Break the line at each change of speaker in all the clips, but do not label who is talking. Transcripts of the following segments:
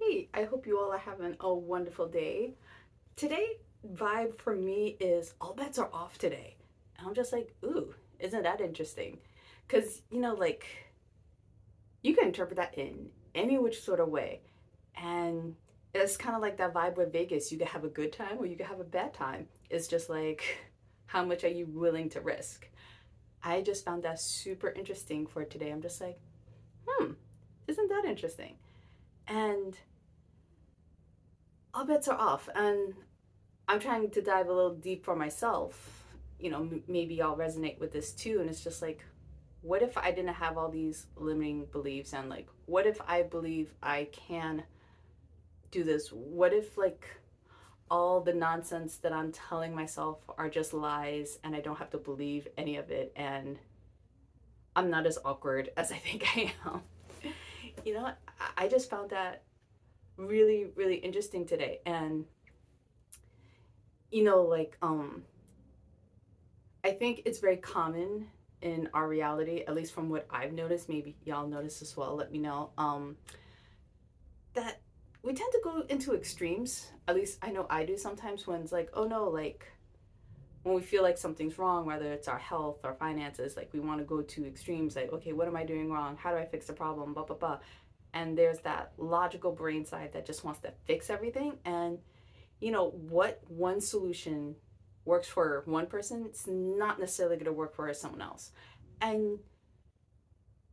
Hey, I hope you all are having a wonderful day. Today, vibe for me is all bets are off today. And I'm just like, ooh, isn't that interesting? Because, you can interpret that in any which sort of way. And it's kind of like that vibe with Vegas. You can have a good time or you can have a bad time. It's just like, how much are you willing to risk? I just found that super interesting for today. I'm just like, hmm, isn't that interesting? And all bets are off. And I'm trying to dive a little deep for myself. Maybe I'll resonate with this too. And it's just like, what if I didn't have all these limiting beliefs? And like, what if I believe I can do this? What if, like, all the nonsense that I'm telling myself are just lies and I don't have to believe any of it? And I'm not as awkward as I think I am. I just found that really, really interesting today. And, like, I think it's very common in our reality, at least from what I've noticed. Maybe y'all notice as well. Let me know. That we tend to go into extremes. At least I know I do sometimes when it's like, oh no, like when we feel like something's wrong, whether it's our health or finances, like we want to go to extremes. Like, okay, what am I doing wrong? How do I fix the problem? Blah blah blah. And there's that logical brain side that just wants to fix everything. And what one solution works for one person, it's not necessarily going to work for someone else. And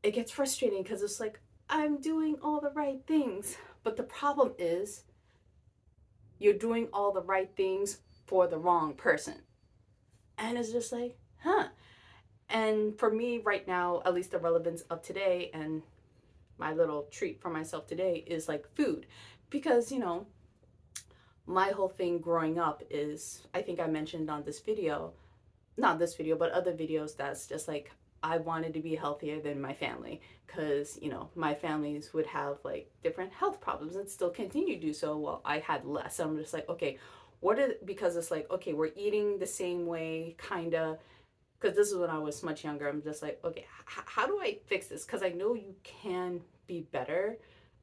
it gets frustrating because it's like, I'm doing all the right things. But the problem is, you're doing all the right things for the wrong person. And it's just like, huh. And for me, right now, at least the relevance of today and my little treat for myself today is like food. Because, my whole thing growing up is, I think I mentioned on this video, not this video, but other videos, that's just like, I wanted to be healthier than my family because, my families would have like different health problems and still continue to do so while I had less. So I'm just like, okay, because it's like, okay, we're eating the same way, kind of, because this is when I was much younger. I'm just like, okay, how do I fix this? Because I know you can be better.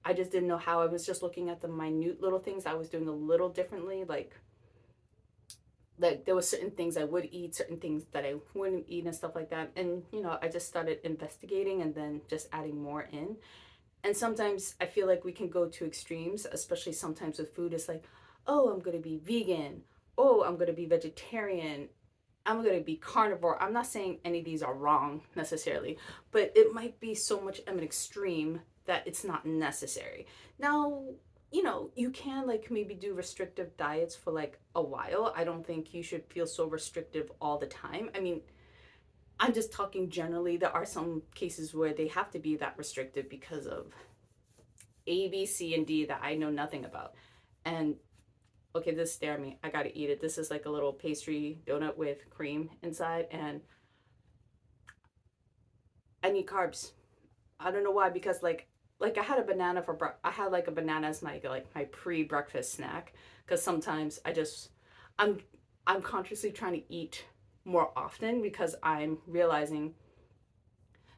I just didn't know how. I was just looking at the minute little things I was doing a little differently, like there were certain things I would eat, certain things that I wouldn't eat and stuff like that. And I just started investigating and then just adding more in. And sometimes I feel like we can go to extremes, especially sometimes with food. It's like, oh, I'm going to be vegan. Oh, I'm going to be vegetarian. I'm going to be carnivore. I'm not saying any of these are wrong necessarily, but it might be so much of an extreme that it's not necessary. Now, you can like maybe do restrictive diets for like a while. I don't think you should feel so restrictive all the time. I mean, I'm just talking generally. There are some cases where they have to be that restrictive because of A, B, C, and D that I know nothing about. And okay, this stare me. I gotta eat it. This is like a little pastry donut with cream inside, and I need carbs. I don't know why, because like I had a banana I had like a banana as my pre-breakfast snack, because sometimes I'm I'm consciously trying to eat more often because I'm realizing,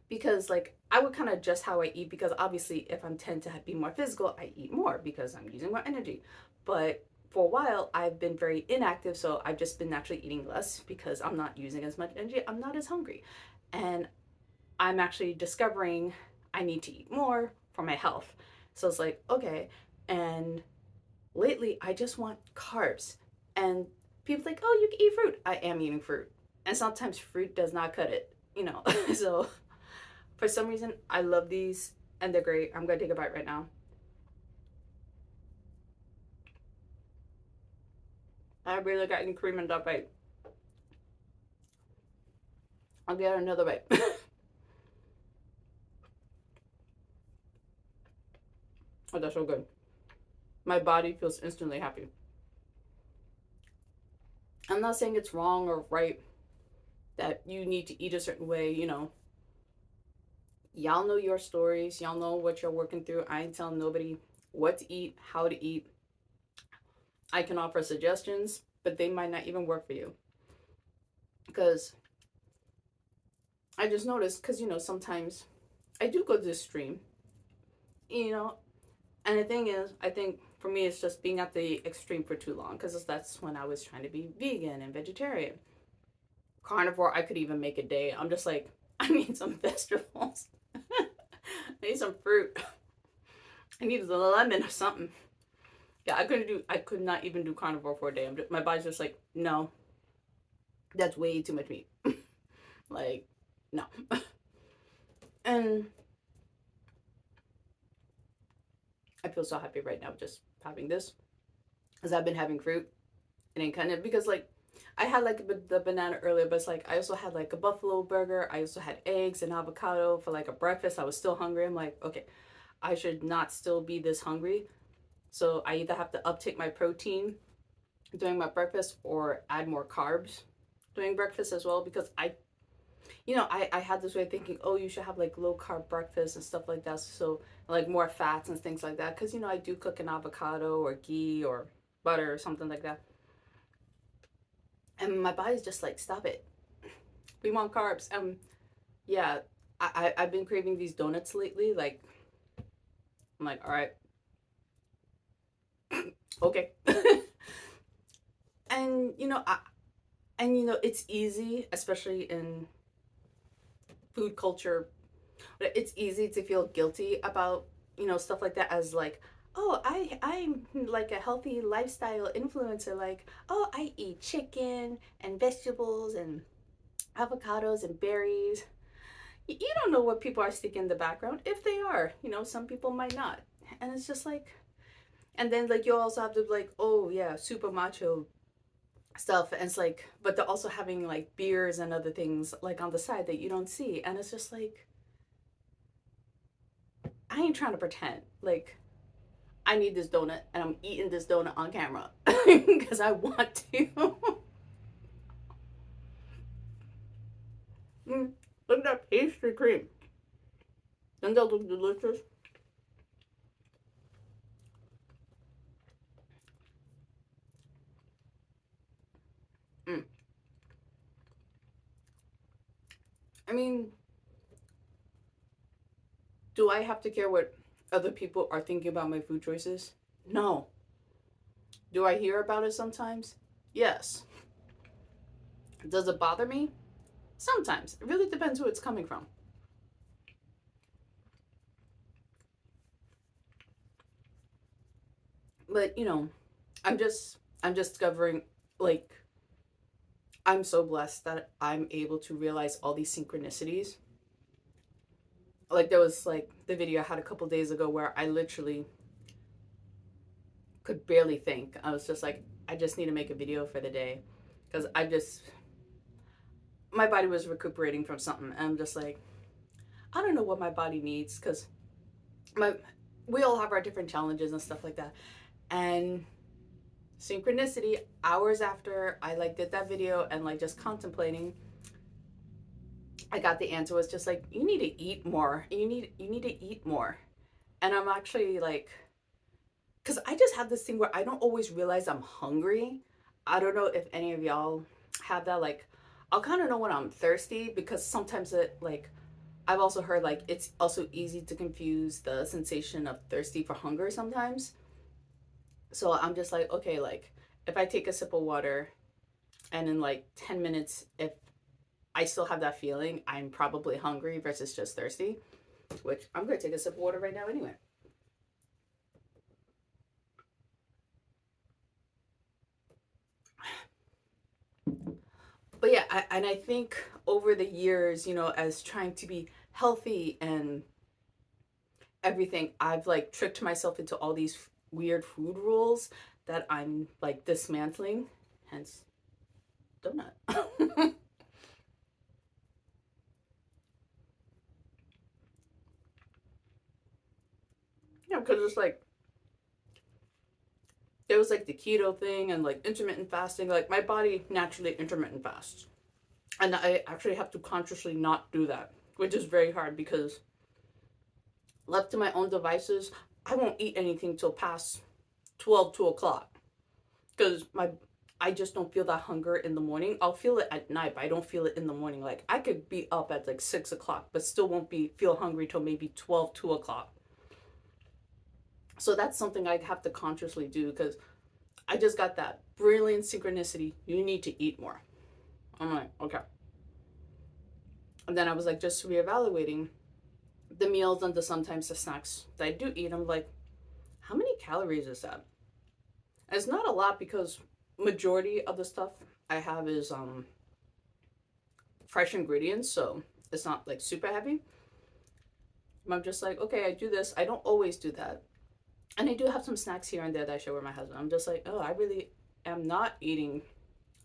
because like I would kind of adjust how I eat, because obviously if I'm tend to be more physical, I eat more because I'm using more energy. But for a while I've been very inactive, so I've just been naturally eating less because I'm not using as much energy. I'm not as hungry. And I'm actually discovering I need to eat more for my health. So it's like, okay. And lately I just want carbs. And people like, oh, you can eat fruit. I am eating fruit. And sometimes fruit does not cut it. So for some reason, I love these and they're great. I'm gonna take a bite right now. I really got any cream in that bite. I'll get another bite. Oh, that's so good. My body feels instantly happy. I'm not saying it's wrong or right that you need to eat a certain way. Y'all know your stories. Y'all know what you're working through. I ain't telling nobody what to eat, how to eat. I can offer suggestions, but they might not even work for you. Because I just noticed, because, sometimes I do go to the stream, you know, And the thing is, I think for me, it's just being at the extreme for too long because that's when I was trying to be vegan and vegetarian. Carnivore, I could even make a day. I'm just like, I need some vegetables. I need some fruit. I need a lemon or something. Yeah, I could not even do carnivore for a day. My body's just like, no, that's way too much meat. Like, no. And I feel so happy right now just having this because I've been having fruit and then kind of because like I had like the banana earlier, but it's like I also had like a buffalo burger. I also had eggs and avocado for like a breakfast. I was still hungry. I'm like, okay, I should not still be this hungry. So I either have to uptake my protein during my breakfast or add more carbs during breakfast as well because I had this way of thinking, oh, you should have like low carb breakfast and stuff like that. So like more fats and things like that. Cause I do cook an avocado or ghee or butter or something like that. And my body's just like, stop it. We want carbs. Yeah, I've been craving these donuts lately. Like, I'm like, all right, okay. and it's easy, especially in food culture. But it's easy to feel guilty about stuff like that as like, oh, I'm like a healthy lifestyle influencer. Like, oh, I eat chicken and vegetables and avocados and berries. You don't know what people are sticking in the background. If they are, some people might not. And it's just like, and then like you also have to like, oh yeah, super macho stuff. And it's like, but they're also having like beers and other things like on the side that you don't see. And it's just like, I ain't trying to pretend. Like, I need this donut and I'm eating this donut on camera because I want to. Look at that pastry cream. Doesn't that look delicious? Mm. I mean, do I have to care what other people are thinking about my food choices? No. Do I hear about it sometimes? Yes. Does it bother me? Sometimes. It really depends who it's coming from. But, I'm just discovering like I'm so blessed that I'm able to realize all these synchronicities. Like there was like the video I had a couple days ago where I literally could barely think. I was just like, I just need to make a video for the day because my body was recuperating from something. And I'm just like, I don't know what my body needs because my we all have our different challenges and stuff like that. And synchronicity, hours after I like did that video and like just contemplating, I got the answer was just like, you need to eat more. You need to eat more. And I'm actually like, because I just have this thing where I don't always realize I'm hungry. I don't know if any of y'all have that. Like, I'll kind of know when I'm thirsty because sometimes I've also heard like it's also easy to confuse the sensation of thirsty for hunger sometimes. So I'm just like, okay, like if I take a sip of water and in like 10 minutes, if I still have that feeling, I'm probably hungry versus just thirsty, which I'm going to take a sip of water right now anyway. But yeah, and I think over the years, as trying to be healthy and everything, I've like tricked myself into all these weird food rules that I'm like dismantling, hence donut. Yeah, because it's like there was like the keto thing and like intermittent fasting. Like my body naturally intermittent fasts, and I actually have to consciously not do that, which is very hard because left to my own devices, I won't eat anything till past 12, 2 o'clock because I just don't feel that hunger in the morning. I'll feel it at night, but I don't feel it in the morning. Like I could be up at like 6 o'clock, but still won't be feel hungry till maybe 12, 2 o'clock. So that's something I have to consciously do because I just got that brilliant synchronicity. You need to eat more. I'm like, okay. And then I was like, just reevaluating the meals and the sometimes the snacks that I do eat. I'm like, how many calories is that? And it's not a lot because majority of the stuff I have is fresh ingredients, so it's not like super heavy. I'm just like, okay, I do this. I don't always do that. And I do have some snacks here and there that I share with my husband. I'm just like, oh, I really am not eating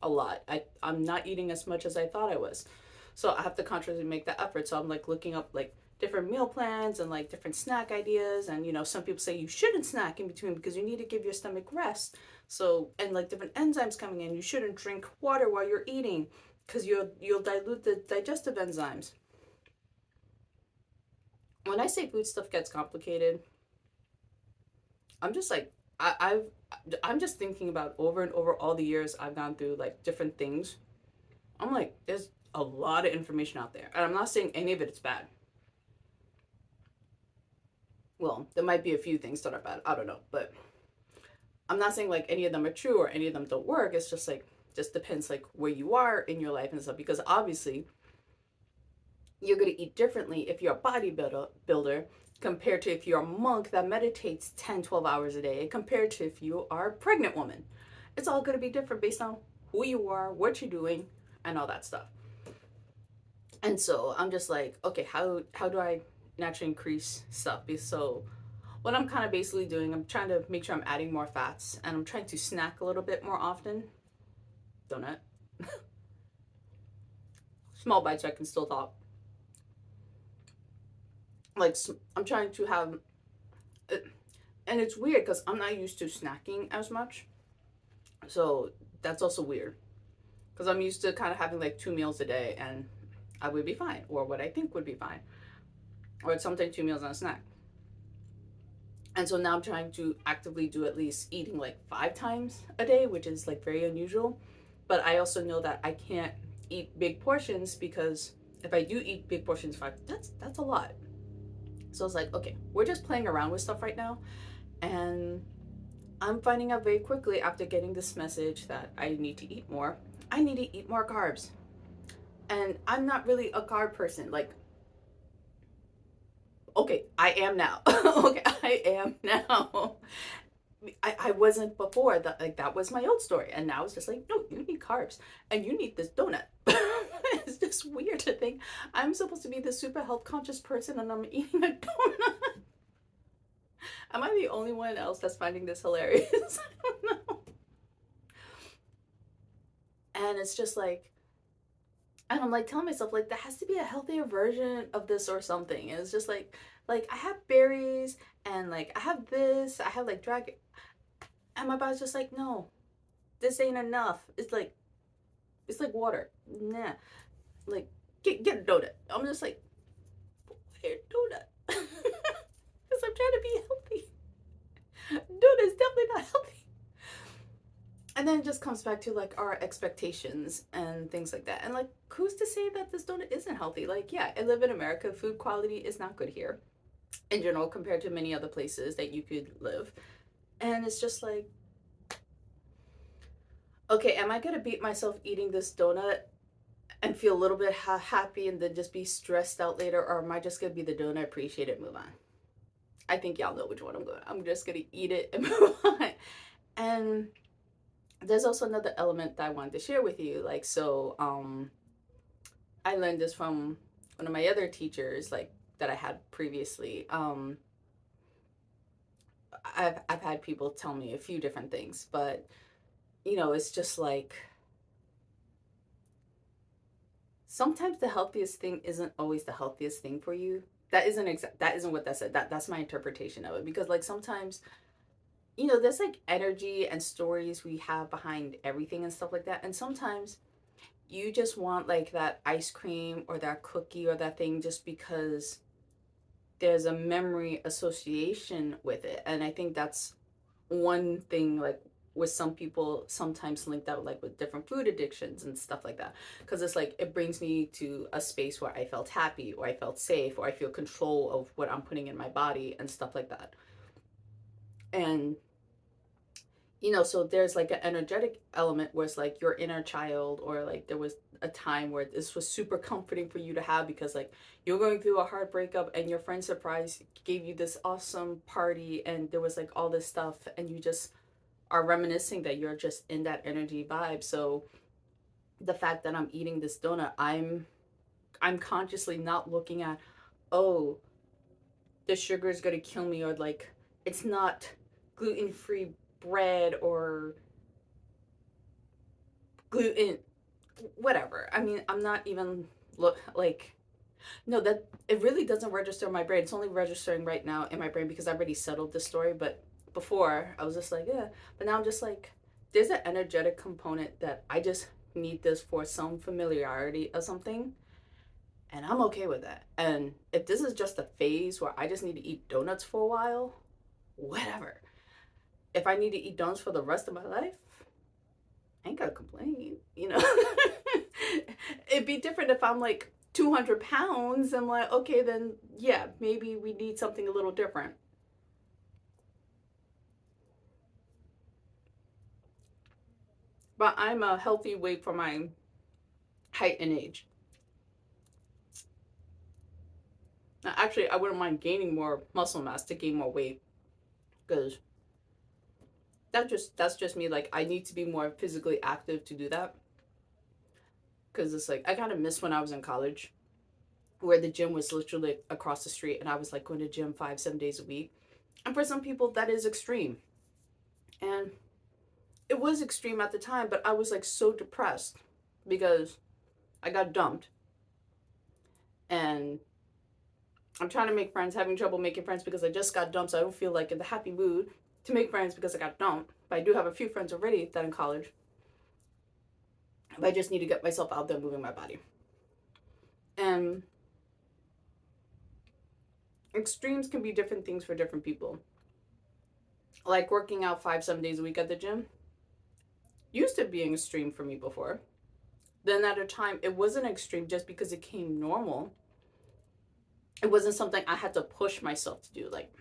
a lot. I'm not eating as much as I thought I was. So I have to consciously make that effort. So I'm like looking up like different meal plans and like different snack ideas. And some people say you shouldn't snack in between because you need to give your stomach rest. So, and like different enzymes coming in. You shouldn't drink water while you're eating because you'll dilute the digestive enzymes. When I say food stuff gets complicated, I'm just like I'm just thinking about over and over all the years I've gone through like different things. I'm like, there's a lot of information out there, and I'm not saying any of it is bad. Well, there might be a few things that are bad. I don't know, but I'm not saying like any of them are true or any of them don't work. It's just like just depends like where you are in your life and stuff. Because obviously, you're gonna eat differently if you're a bodybuilder compared to if you're a monk that meditates 10, 12 hours a day, compared to if you are a pregnant woman. It's all gonna be different based on who you are, what you're doing, and all that stuff. And so I'm just like, okay, how do I naturally increase stuff? So what I'm kind of basically doing, I'm trying to make sure I'm adding more fats, and I'm trying to snack a little bit more often. Donut, small bites so I can still talk. Like I'm trying to have, and it's weird because I'm not used to snacking as much, so that's also weird because I'm used to kind of having like 2 meals a day, and I would be fine, or what I think would be fine, or sometimes 2 meals and a snack. And so now I'm trying to actively do at least eating like 5 times a day, which is like very unusual. But I also know that I can't eat big portions because if I do eat big portions, that's a lot. So it's like, okay, we're just playing around with stuff right now, and I'm finding out very quickly after getting this message that I need to eat more. I need to eat more carbs, and I'm not really a carb person. Like, okay, I am now. Okay, I am now. I wasn't before. That was my old story, and now it's just like, no, you need carbs, and you need this donut. It's just weird to think I'm supposed to be the super health conscious person, and I'm eating a donut. Am I the only one else that's finding this hilarious? I don't know. And it's just like, and I'm like telling myself like there has to be a healthier version of this or something. And it's just like I have berries and like I have this, I have like dragon, and my body's just like, no, this ain't enough. It's like water. Nah. Like get a donut. I'm just like, why a donut? Because I'm trying to be healthy. Donut's definitely not healthy. And then it just comes back to like our expectations and things like that. And like, who's to say that this donut isn't healthy? Like, yeah, I live in America. Food quality is not good here in general compared to many other places that you could live. And it's just like, okay, am I gonna beat myself eating this donut and feel a little bit happy and then just be stressed out later, or am I just gonna be the donut, appreciate it, move on? I think y'all know which one I'm going. I'm just gonna eat it and move on. And there's also another element that I wanted to share with you. Like, so I learned this from one of my other teachers, like that I had previously. I've had people tell me a few different things, but it's just like sometimes the healthiest thing isn't always the healthiest thing for you. That isn't what that said. That's my interpretation of it, because like sometimes there's like energy and stories we have behind everything and stuff like that, and sometimes you just want like that ice cream or that cookie or that thing just because there's a memory association with it. And I think that's one thing, like with some people sometimes linked out like with different food addictions and stuff like that, because it's like it brings me to a space where I felt happy or I felt safe or I feel control of what I'm putting in my body and stuff like that. And so there's like an energetic element where it's like your inner child, or like there was a time where this was super comforting for you to have because like you're going through a hard breakup and your friend surprise gave you this awesome party and there was like all this stuff and you just are reminiscing that you're just in that energy vibe. So the fact that I'm eating this donut, I'm consciously not looking at, oh, the sugar is going to kill me, or like it's not gluten-free bread or gluten whatever. I mean, I'm not even look like, no, that it really doesn't register in my brain. It's only registering right now in my brain because I already settled this story. But before I was just like, yeah. But now I'm just like, there's an energetic component that I just need this for some familiarity of something, and I'm okay with that. And if this is just a phase where I just need to eat donuts for a while, whatever. If I need to eat donuts for the rest of my life, I ain't gonna complain. It'd be different if I'm like 200 pounds. I'm like, okay, then yeah, maybe we need something a little different. But I'm a healthy weight for my height and age. Now, actually, I wouldn't mind gaining more muscle mass to gain more weight because that's just me. Like, I need to be more physically active to do that because it's like I kind of miss when I was in college where the gym was literally across the street and I was like going to gym 5 7 days a week. And for some people, that is extreme. And it was extreme at the time, but I was like so depressed because I got dumped. And I'm trying to make friends, having trouble making friends because I just got dumped. So I don't feel like in the happy mood to make friends because I got dumped. But I do have a few friends already that in college. But I just need to get myself out there moving my body. And extremes can be different things for different people. Like working out 5 7 days a week at the gym used to be an extreme for me before. Then at a time, it wasn't extreme just because it came normal. It wasn't something I had to push myself to do. Like,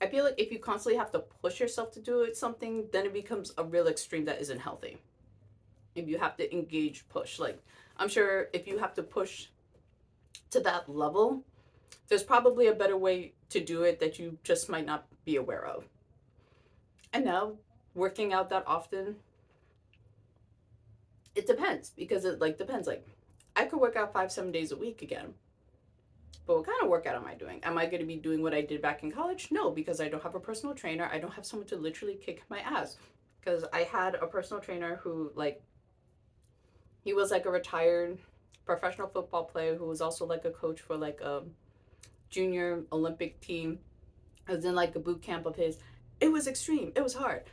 I feel like if you constantly have to push yourself to do it, something, then it becomes a real extreme that isn't healthy. If you have to engage, push. Like, I'm sure if you have to push to that level, there's probably a better way to do it that you just might not be aware of. And now, working out that often, it depends because it like depends. Like, I could work out 5 7 days a week again. But what kind of workout am I doing? Am I going to be doing what I did back in college? No, because I don't have a personal trainer. I don't have someone to literally kick my ass. Because I had a personal trainer who, like, he was like a retired professional football player who was also like a coach for like a junior Olympic team. I was in like a boot camp of his. It was extreme. It was hard.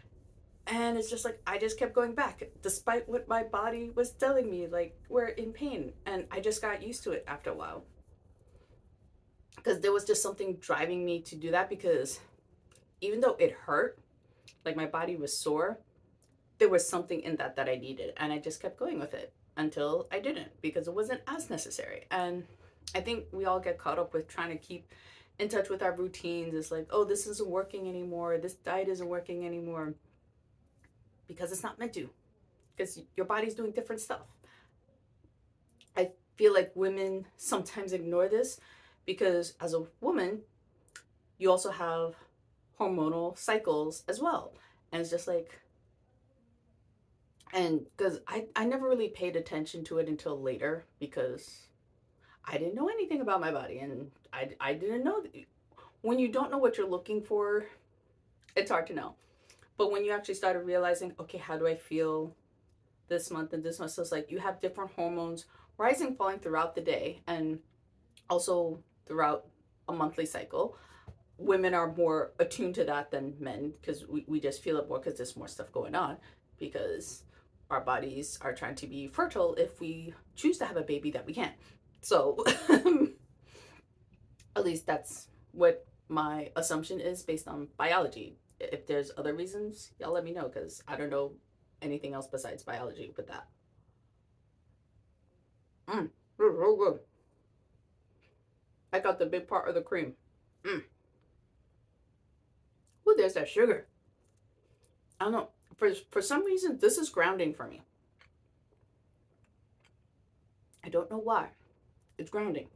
And it's just like I just kept going back despite what my body was telling me, like we're in pain. And I just got used to it after a while. Because there was just something driving me to do that because even though it hurt, like my body was sore, there was something in that I needed. And I just kept going with it until I didn't because it wasn't as necessary. And I think we all get caught up with trying to keep in touch with our routines. It's like, oh, this isn't working anymore. This diet isn't working anymore because it's not meant to, because your body's doing different stuff. I feel like women sometimes ignore this because as a woman, you also have hormonal cycles as well. And it's just like, and because I never really paid attention to it until later because I didn't know anything about my body. And I didn't know that when you don't know what you're looking for, it's hard to know. But when you actually started realizing, okay, how do I feel this month and this month? So it's like you have different hormones rising, falling throughout the day and also throughout a monthly cycle. Women are more attuned to that than men because we just feel it more because there's more stuff going on because our bodies are trying to be fertile if we choose to have a baby that we can. So at least that's what my assumption is based on biology. If there's other reasons, y'all let me know because I don't know anything else besides biology with that. Mm, real good. I got the big part of the cream. Mm, Ooh, there's that sugar. I don't know. For some reason, this is grounding for me. I don't know why. It's grounding.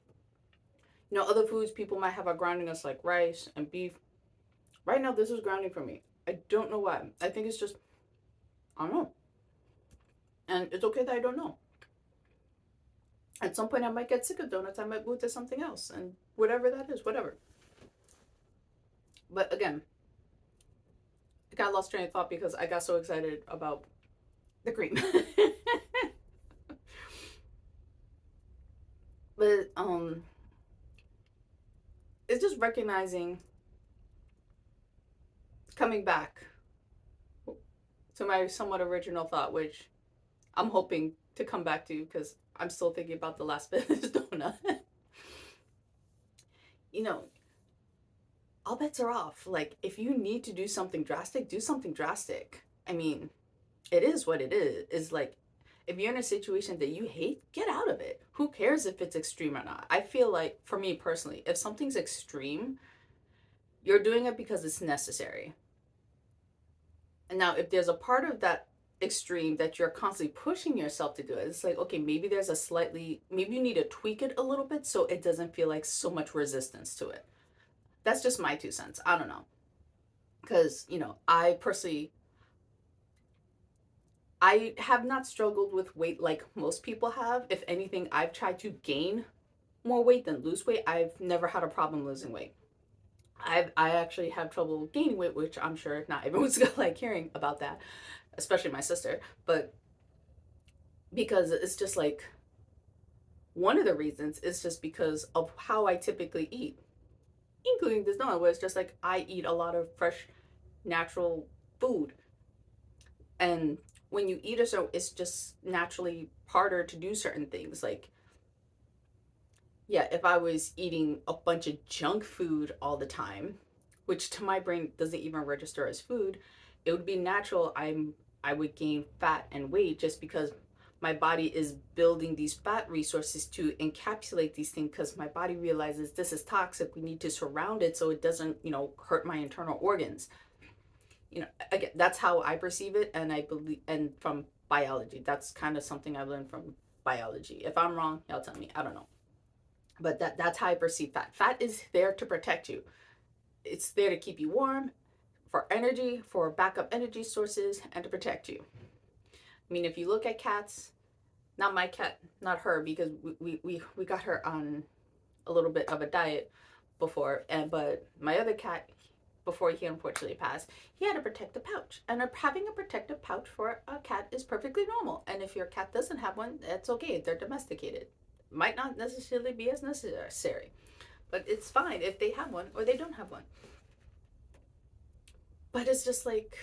You know, other foods people might have are grounding us like rice and beef. Right now, this is grounding for me. I don't know why. I think it's just, I don't know. And it's okay that I don't know. At some point, I might get sick of donuts. I might move to something else. And whatever that is, whatever. But again, I got lost train of thought because I got so excited about the cream. But it's just recognizing, coming back to my somewhat original thought, which I'm hoping to come back to because I'm still thinking about the last bit of this donut. You know, all bets are off. Like, if you need to do something drastic, do something drastic. I mean, it is what it is. Is like, if you're in a situation that you hate, get out of it. Who cares if it's extreme or not? I feel like, for me personally, if something's extreme, you're doing it because it's necessary. And now, if there's a part of that extreme that you're constantly pushing yourself to do it, it's like, okay, maybe there's a slightly, maybe you need to tweak it a little bit so it doesn't feel like so much resistance to it. That's just my 2 cents. I don't know. Because, I personally, I have not struggled with weight like most people have. If anything, I've tried to gain more weight than lose weight. I've never had a problem losing weight. I actually have trouble gaining weight, which I'm sure not everyone's gonna like hearing about that, especially my sister. But because it's just like, one of the reasons is just because of how I typically eat, including this donut, where it's just like I eat a lot of fresh, natural food. And when you eat it, so it's just naturally harder to do certain things. Like, yeah, if I was eating a bunch of junk food all the time, which to my brain doesn't even register as food, it would be natural I would gain fat and weight just because my body is building these fat resources to encapsulate these things because my body realizes this is toxic. We need to surround it so it doesn't, hurt my internal organs. Again, that's how I perceive it, and I believe, and from biology, that's kind of something I've learned from biology. If I'm wrong, y'all tell me. I don't know, but that's how I perceive fat. Fat is there to protect you. It's there to keep you warm, for energy, for backup energy sources, and to protect you. I mean, if you look at cats, not my cat, not her, because we got her on a little bit of a diet before, but my other cat, before he unfortunately passed, he had a protective pouch. And having a protective pouch for a cat is perfectly normal. And if your cat doesn't have one, that's okay. They're domesticated. Might not necessarily be as necessary, but it's fine if they have one or they don't have one. But it's just like,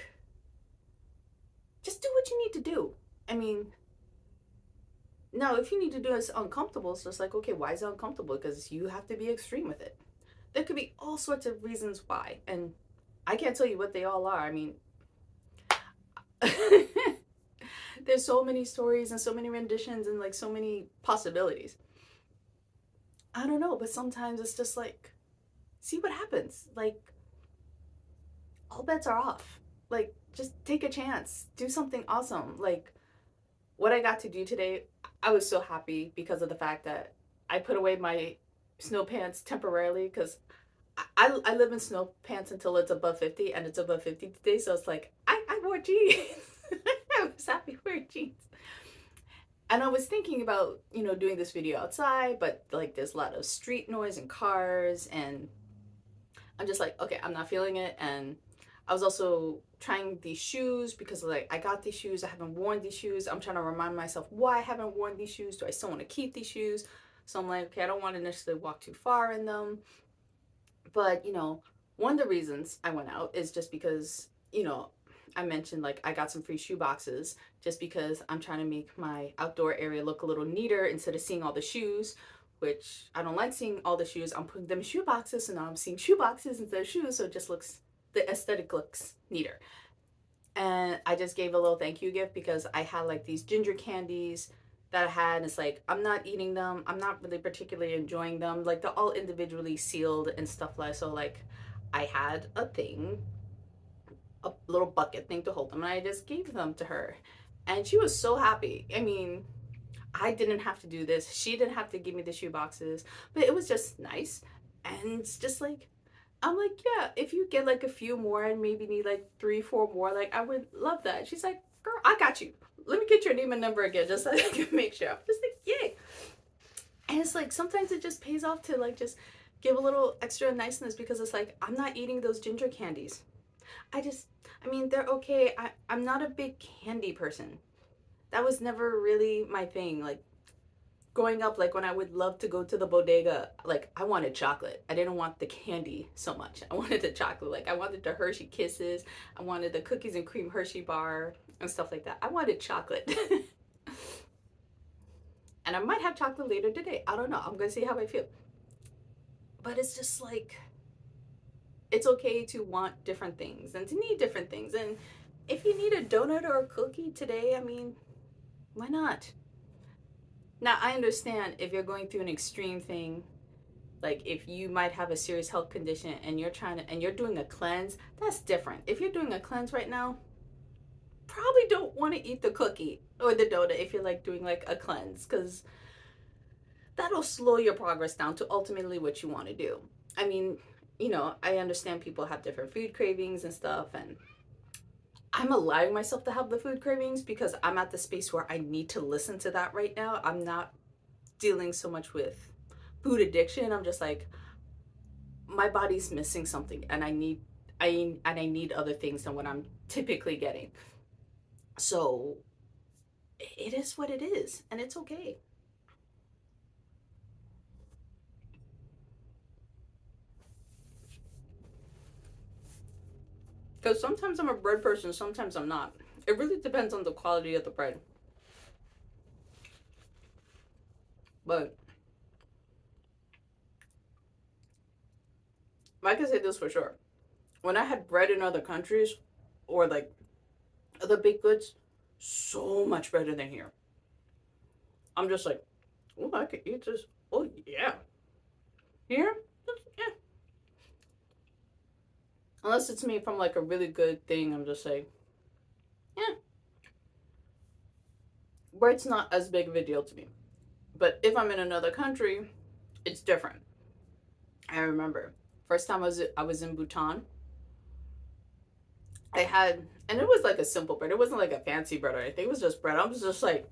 just do what you need to do. I mean, no, if you need to do it uncomfortable, it's just like, okay, why is it uncomfortable? Because you have to be extreme with it. There could be all sorts of reasons why, and I can't tell you what they all are. I mean, there's so many stories and so many renditions and like so many possibilities. I don't know, but sometimes it's just like, see what happens. Like, all bets are off. Like, just take a chance, do something awesome. Like, what I got to do today, I was so happy because of the fact that I put away my snow pants temporarily because I live in snow pants until it's above 50, and it's above 50 today, so it's like I wore jeans. I was happy wearing jeans. And I was thinking about, doing this video outside, but like there's a lot of street noise and cars, and I'm just like, okay, I'm not feeling it. And I was also trying these shoes because like I got these shoes, I haven't worn these shoes. I'm trying to remind myself why I haven't worn these shoes. Do I still want to keep these shoes? So I'm like, okay, I don't want to necessarily walk too far in them. But, one of the reasons I went out is just because, I mentioned like I got some free shoe boxes just because I'm trying to make my outdoor area look a little neater instead of seeing all the shoes, which I don't like seeing all the shoes. I'm putting them in shoe boxes, so now I'm seeing shoe boxes instead of shoes, so it just looks, the aesthetic looks neater. And I just gave a little thank you gift because I had like these ginger candies that I had, and it's like I'm not eating them. I'm not really particularly enjoying them. Like they're all individually sealed and stuff like so. Like I had a thing a little bucket thing to hold them, and I just gave them to her. And she was so happy. I mean, I didn't have to do this. She didn't have to give me the shoe boxes, but it was just nice. And it's just like, I'm like, yeah, if you get like a few more and maybe need like 3, 4 more, like I would love that. She's like, girl, I got you. Let me get your name and number again just so I can make sure. I'm just like, yay. And it's like sometimes it just pays off to like just give a little extra niceness because it's like I'm not eating those ginger candies. I mean, they're okay. I'm not a big candy person. That was never really my thing. Like growing up, like when I would love to go to the bodega, like I wanted chocolate. I didn't want the candy so much. I wanted the chocolate. Like I wanted the Hershey Kisses. I wanted the cookies and cream Hershey bar and stuff like that. I wanted chocolate. And I might have chocolate later today. I don't know. I'm going to see how I feel. But it's just like, it's okay to want different things and to need different things. And if you need a donut or a cookie today, I mean, why not? Now, I understand if you're going through an extreme thing, like if you might have a serious health condition and you're doing a cleanse, that's different. If you're doing a cleanse right now, probably don't want to eat the cookie or the donut if you're like doing like a cleanse, because that'll slow your progress down to ultimately what you want to do. I mean, I understand people have different food cravings and stuff, and I'm allowing myself to have the food cravings because I'm at the space where I need to listen to that right now. I'm not dealing so much with food addiction. I'm just like, my body's missing something and I need other things than what I'm typically getting. So it is what it is, and it's okay. Because sometimes I'm a bread person, sometimes I'm not. It really depends on the quality of the bread. But I can say this for sure. When I had bread in other countries or like other baked goods, so much better than here. I'm just like, oh, I could eat this. Oh, yeah. Here? Yeah. Unless it's made from like a really good thing, I'm just like, yeah. Bread's not as big of a deal to me. But if I'm in another country, it's different. I remember first time I was in Bhutan, I had, and it was like a simple bread. It wasn't like a fancy bread or anything. It was just bread. I was just like,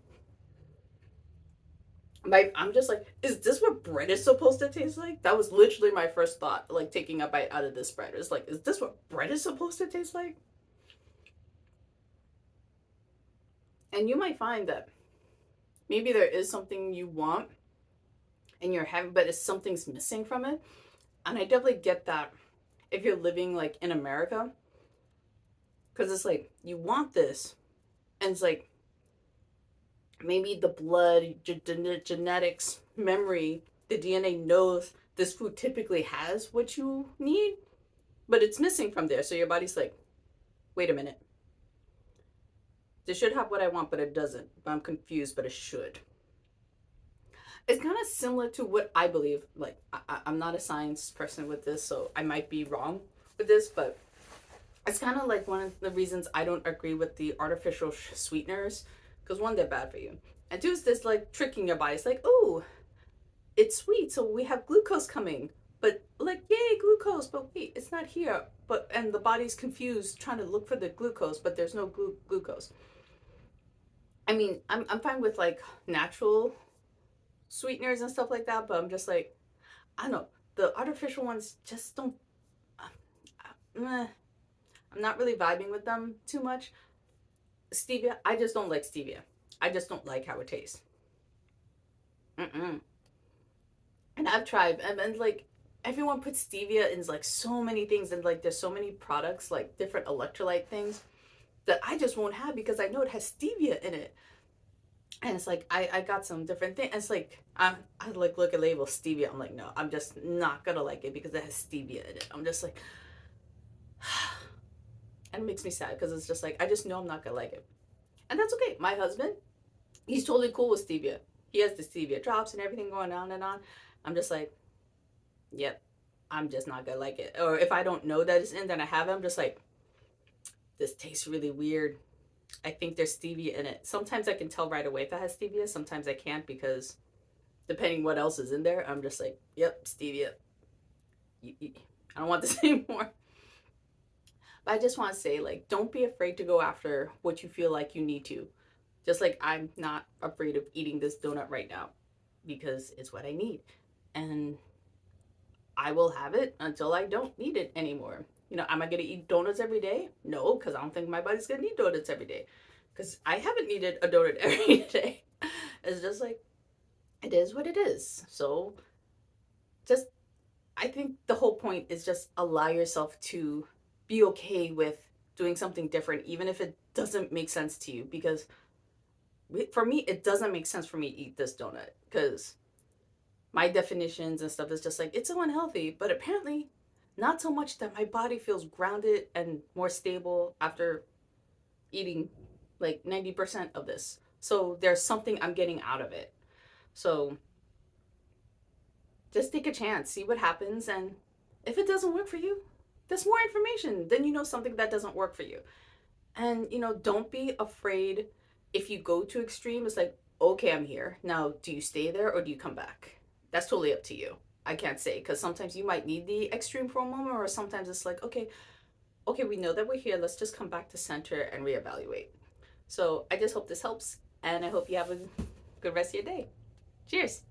I'm just like, is this what bread is supposed to taste like? That was literally my first thought, like taking a bite out of this bread. It's like, is this what bread is supposed to taste like? And you might find that maybe there is something you want and you're having, but it's something's missing from it. And I definitely get that if you're living like in America, because it's like you want this, and it's like maybe the blood, genetics, memory, the DNA knows this food typically has what you need, but it's missing from there. So your body's like, wait a minute. This should have what I want, but it doesn't. But I'm confused, but it should. It's kind of similar to what I believe. Like, I'm not a science person with this, so I might be wrong with this, but it's kind of like one of the reasons I don't agree with the artificial sweeteners, because one, they're bad for you, and two, is this like tricking your body. It's like, oh, it's sweet, so we have glucose coming, but like, yay, glucose, but wait, it's not here. But and the body's confused trying to look for the glucose, but there's no glucose. I mean, I'm fine with like natural sweeteners and stuff like that, but I'm just like, I don't know, the artificial ones just don't. I'm not really vibing with them too much. Stevia, I just don't like stevia. I just don't like how it tastes. Mm-mm. And I've tried, and like everyone puts stevia in like so many things, and like there's so many products, like different electrolyte things that I just won't have because I know it has stevia in it. And it's like I got some different things. It's like I like look at label stevia. I'm like, no, I'm just not gonna like it because it has stevia in it. I'm just like, and it makes me sad because it's just like I just know I'm not gonna like it, and that's okay. My husband, he's totally cool with stevia. He has the stevia drops and everything going on and on. I'm just like, yep, I'm just not gonna like it. Or if I don't know that it's in, then I have it. I'm just like, this tastes really weird. I think there's stevia in it. Sometimes I can tell right away if it has stevia. Sometimes I can't because depending what else is in there, I'm just like, yep, stevia. I don't want this anymore. But I just want to say, like, don't be afraid to go after what you feel like you need to. Just like I'm not afraid of eating this donut right now because it's what I need. And I will have it until I don't need it anymore. Am I going to eat donuts every day? No, because I don't think my body's going to need donuts every day. Because I haven't needed a donut every day. It's just like, it is what it is. So just, I think the whole point is just allow yourself to be okay with doing something different, even if it doesn't make sense to you. Because for me, it doesn't make sense for me to eat this donut because my definitions and stuff is just like, it's so unhealthy. But apparently, not so much that my body feels grounded and more stable after eating like 90% of this. So there's something I'm getting out of it. So just take a chance, see what happens. And if it doesn't work for you, there's more information. Then you know something that doesn't work for you. And, don't be afraid if you go to extreme. It's like, okay, I'm here. Now, do you stay there or do you come back? That's totally up to you. I can't say because sometimes you might need the extreme for a moment, or sometimes it's like, okay, we know that we're here. Let's just come back to center and reevaluate. So I just hope this helps, and I hope you have a good rest of your day. Cheers.